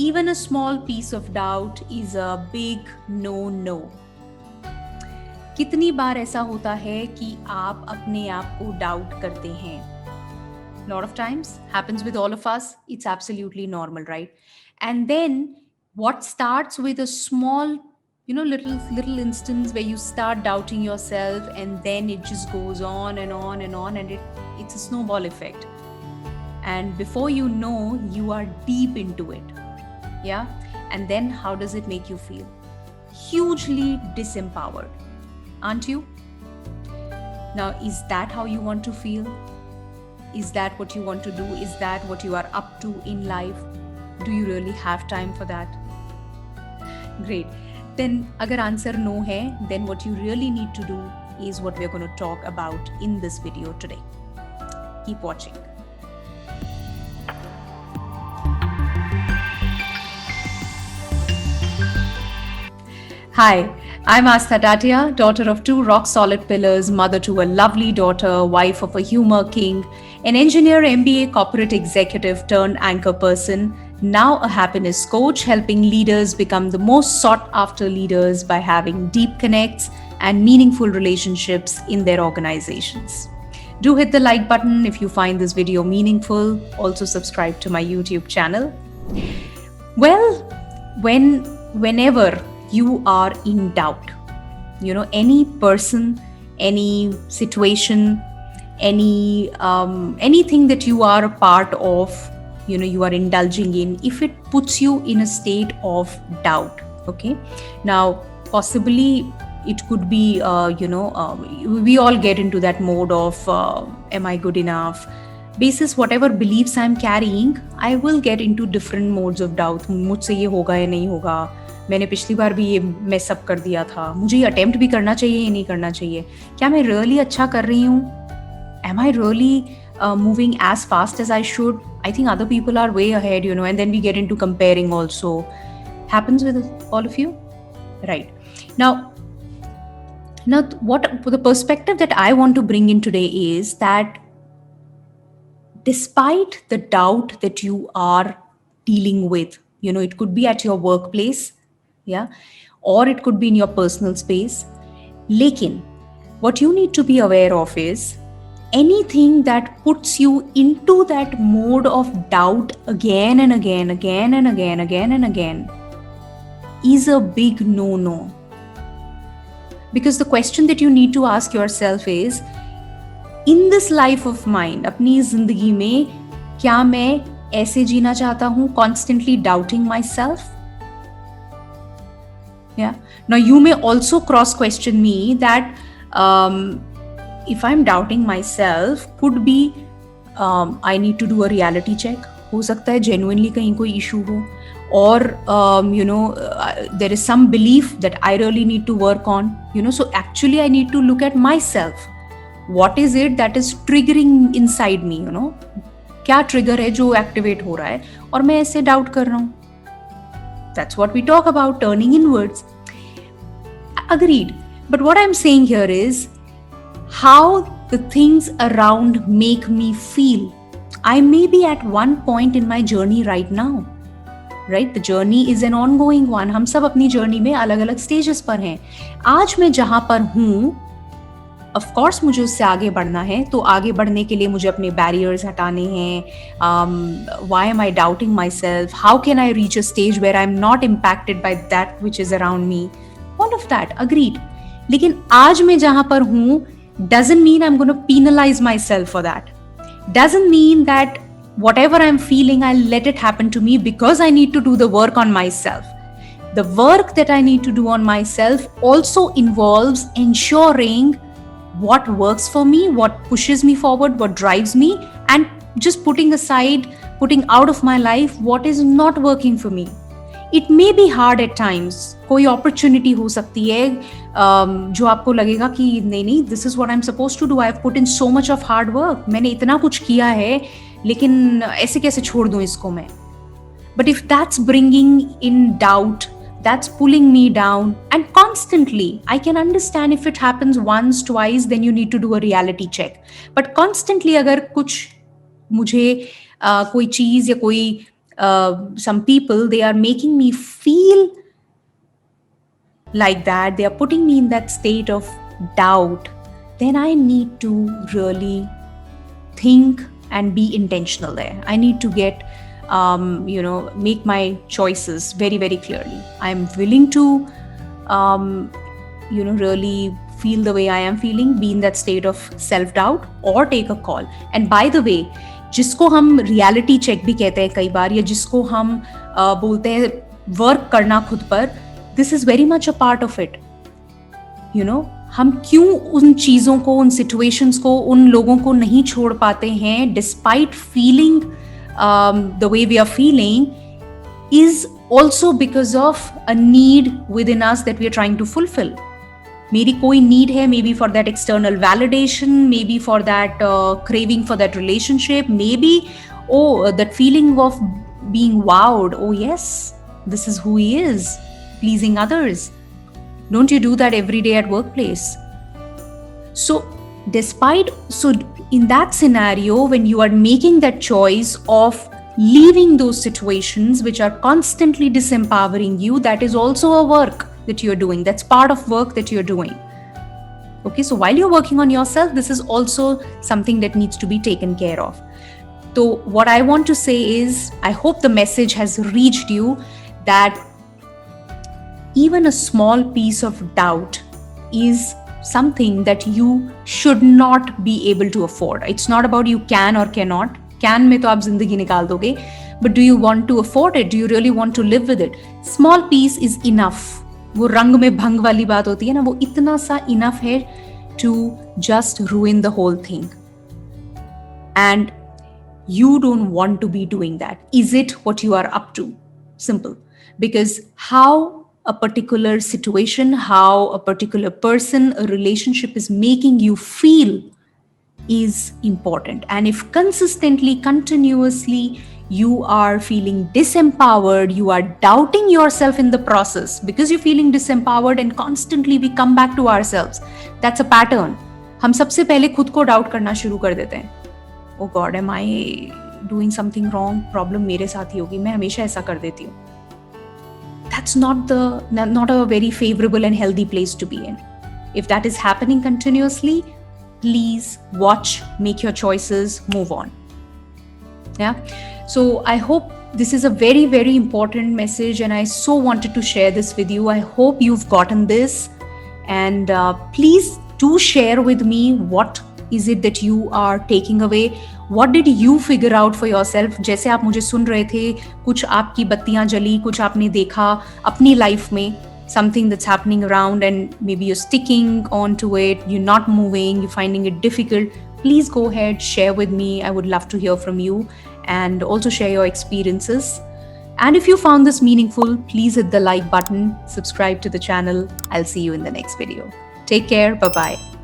even a small piece of doubt is a big no. कितनी बार ऐसा होता है कि आप अपने आप को डाउट करते हैं? Lot of times happens with all of us. It's absolutely normal, right? And then what starts with a small, little instance where you start doubting yourself, and then it just goes on and on and on, and it's a snowball effect. And before you know, you are deep into it. Yeah. And then how does it make you feel? Hugely disempowered, aren't you? Now, is that how you want to feel? Is that what you want to do? Is that what you are up to in life? Do you really have time for that? Great. Then agar answer no hai, then what you really need to do is what we're going to talk about in this video today. Keep watching. Hi, I'm Astha Tatia, daughter of two rock-solid pillars, mother to a lovely daughter, wife of a humor king, an engineer, MBA, corporate executive turned anchor person, now a happiness coach, helping leaders become the most sought-after leaders by having deep connects and meaningful relationships in their organizations. Do hit the like button if you find this video meaningful. Also subscribe to my YouTube channel. Well, whenever you are in doubt, any person, any situation, anything that you are a part of, you are indulging in, if it puts you in a state of doubt, okay, now possibly it could be we all get into that mode of am I good enough? Basis whatever beliefs I'm carrying, I will get into different modes of doubt. मुझसे ये होगा या नहीं होगा, मैंने पिछली बार भी ये मेस अप कर दिया था, मुझे ये अटेम्प्ट भी करना चाहिए या नहीं करना चाहिए, क्या मैं रियली अच्छा कर रही हूँ, am I really moving as fast as I should? I think other people are way ahead, and then we get into comparing also. Happens with all of you? Right. Now what the perspective that I want to bring in today is that despite the doubt that you are dealing with, it could be at your workplace, yeah, or it could be in your personal space. Lekin, what you need to be aware of is anything that puts you into that mode of doubt again and again is a big no. Because the question that you need to ask yourself is, in this life of mine, अपनी जिंदगी में क्या मैं ऐसे जीना चाहता हूँ, constantly doubting myself? Yeah. Now you may also cross question me that if I'm doubting myself, could be I need to do a reality check. हो सकता है genuinely कहीं कोई issue हो, or there is some belief that I really need to work on. So actually I need to look at myself. What is it that is triggering inside me? क्या trigger है जो activate हो रहा है और मैं ऐसे doubt कर रहा हूँ? That's what we talk about, turning inwards. Agreed. But what I'm saying here is how the things around make me feel. I may be at one point in my journey right now. Right? The journey is an ongoing one. हम सब अपनी journey में अलग अलग stages पर हैं. आज मैं जहाँ पर हूँ, of course मुझे उससे आगे बढ़ना है, तो आगे बढ़ने के लिए मुझे अपने barriers हटाने हैं. Why am I doubting myself? How can I reach a stage where I'm not impacted by that which is around me? All of that, agreed. लेकिन आज मैं जहाँ पर हूँ doesn't mean I'm going to penalize myself for that. Doesn't mean that whatever I'm feeling, I'll let it happen to me because I need to do the work on myself. The work that I need to do on myself also involves ensuring what works for me, what pushes me forward, what drives me, and just putting out of my life what is not working for me. It may be hard at times. कोई opportunity हो सकती है जो आपको लगेगा कि नहीं, this is what I'm supposed to do. I've put in so much of hard work. मैंने इतना कुछ किया है, लेकिन ऐसे कैसे छोड़ दूं इसको मैं? But if that's bringing in doubt, that's pulling me down, and constantly, I can understand if it happens once, twice, then you need to do a reality check. But constantly अगर कुछ मुझे कोई चीज़ या कोई some people, they are making me feel like that, they are putting me in that state of doubt, then I need to really think and be intentional there. I need to get, make my choices very, very clearly. I'm willing to, really feel the way I am feeling, be in that state of self-doubt, or take a call. And by the way, जिसको हम reality check भी कहते हैं कई बार, या जिसको हम बोलते हैं वर्क करना खुद पर, this is very much a part of it. हम क्यों उन चीज़ों को, उन सिचुएशंस को, उन लोगों को नहीं छोड़ पाते हैं despite feeling the way we are feeling, is also because of a need within us that we are trying to fulfil. मेरी कोई नीड है, maybe for that external validation, maybe for that craving for that relationship, maybe that feeling of being wowed, oh yes, this is who he is, pleasing others. Don't you do that every day at workplace? So in that scenario, when you are making that choice of leaving those situations which are constantly disempowering you, that is also a work that you're doing. That's part of work that you're doing. Okay, so while you're working on yourself, this is also something that needs to be taken care of. So what I want to say is, I hope the message has reached you that even a small piece of doubt is something that you should not be able to afford. It's not about you can or cannot. Can में तो आप जिंदगी निकाल दोगे, but do you want to afford it? Do you really want to live with it? Small piece is enough. वो रंग में भंग वाली बात होती है ना, वो इतना सा enough है to just ruin the whole thing. And you don't want to be doing that. Is it what you are up to? Simple. Because how a particular situation, how a particular person, a relationship is making you feel is important. And if consistently, continuously, you are feeling disempowered, you are doubting yourself in the process because you're feeling disempowered, and constantly we come back to ourselves. That's a pattern. हम सबसे पहले खुद को doubt करना शुरू कर देते हैं. Oh God, am I doing something wrong? Problem मेरे साथ ही होगी, मैं हमेशा ऐसा कर देती हूँ. That's not a very favorable and healthy place to be in. If that is happening continuously, please watch, make your choices, move on. Yeah. So I hope this is a very, very important message, and I so wanted to share this with you. I hope you've gotten this, and please do share with me what is it that you are taking away. What did you figure out for yourself? जैसे आप मुझे सुन रहे थे, कुछ आपकी बत्तियां जली, कुछ आपने देखा अपनी लाइफ में, something that's happening around, and maybe you're sticking on to it, you're not moving, you're finding it difficult. Please go ahead, share with me. I would love to hear from you, and also share your experiences. And if you found this meaningful, please hit the like button, subscribe to the channel. I'll see you in the next video. Take care. Bye-bye.